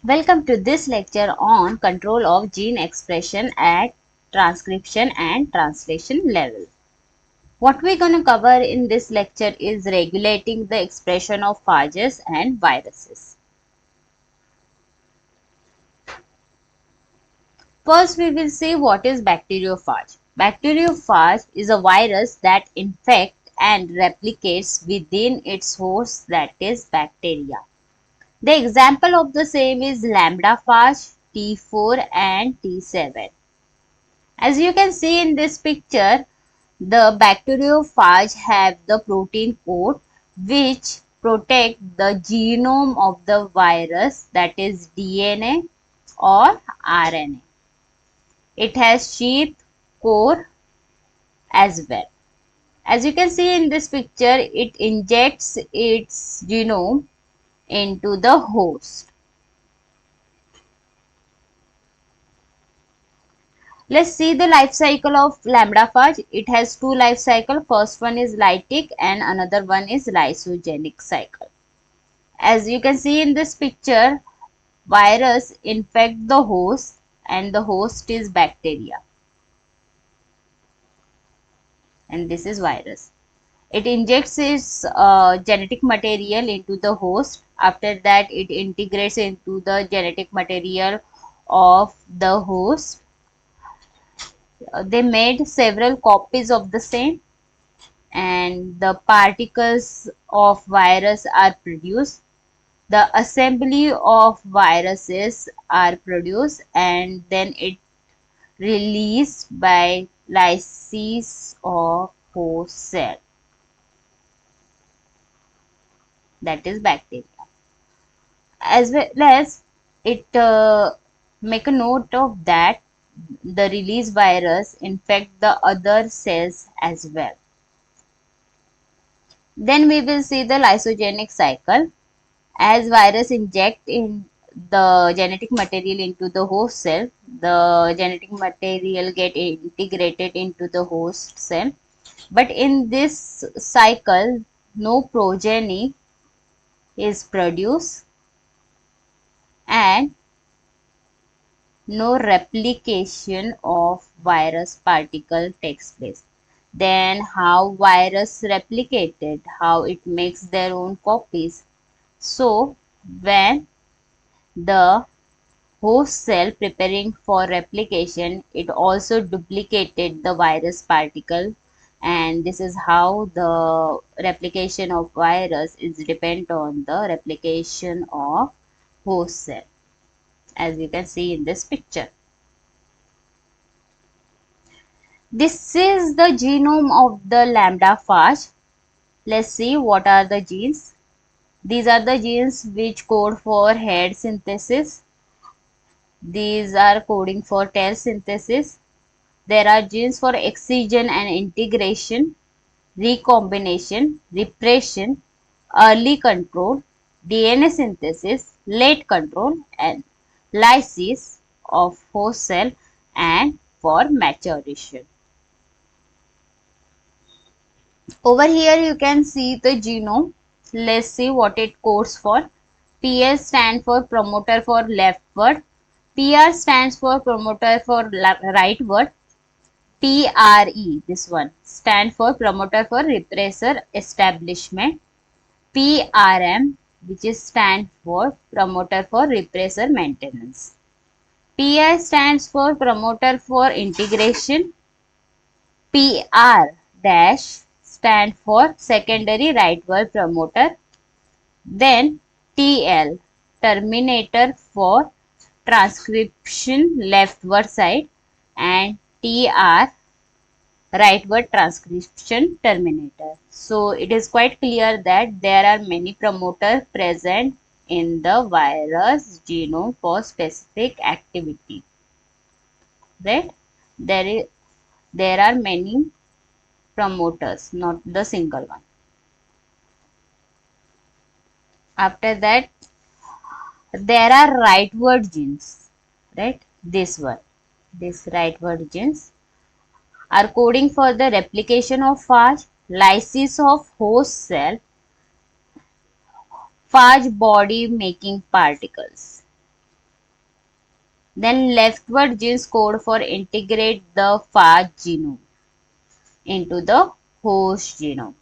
Welcome to this lecture on control of gene expression at transcription and translation level. What we're going to cover in this lecture is regulating the expression of phages and viruses. First, we will see what is bacteriophage. Bacteriophage is a virus that infects and replicates within its host, that is bacteria. The example of the same is lambdaphage, T4 and T7. As you can see in this picture, the bacteriophage have the protein coat which protect the genome of the virus, that is DNA or RNA. It has sheath, core as well. As you can see in this picture, it injects its genome into the host. Let's see the life cycle of lambdaphage. It has two life cycle. First one is lytic and another one is lysogenic cycle. As you can see in this picture, virus infect the host and the host is bacteria. And this is virus. It injects its genetic material into the host. After that, it integrates into the genetic material of the host. They made several copies of the same and the particles of virus are produced. The assembly of viruses are produced and then it released by lysis of host cell, that is bacteria. As well as it make a note of that the release virus infect the other cells as well. Then we will see the lysogenic cycle. As virus inject in the genetic material into the host cell, the genetic material get integrated into the host cell. But in this cycle, no progeny is produced and no replication of virus particle takes place. Then how virus replicated, how it makes their own copies. So when the host cell preparing for replication, it also duplicated the virus particle, and this is how the replication of virus is depend on the replication of host cell, as you can see in this picture. This is the genome of the lambdaphage. Let's see what are the genes. These are the genes which code for head synthesis. These are coding for tail synthesis. There are genes for excision and integration, recombination, repression, early control, DNA synthesis, late control, and lysis of host cell and for maturation. Over here you can see the genome. Let's see what it codes for. PS stands for promoter for leftward. PR stands for promoter for rightward. PRE, this one, stand for promoter for repressor establishment. PRM, which is stand for promoter for repressor maintenance. PI stands for promoter for integration. PR dash stand for secondary rightward promoter. Then TL, terminator for transcription leftward side, and TR, rightward transcription terminator. So it is quite clear that there are many promoters present in the virus genome for specific activity. Right? There are many promoters, not the single one. After that, there are rightward genes, right? This one, this rightward genes are coding for the replication of phage, lysis of host cell, phage body making particles. Then leftward genes code for integrate the fast genome into the host genome.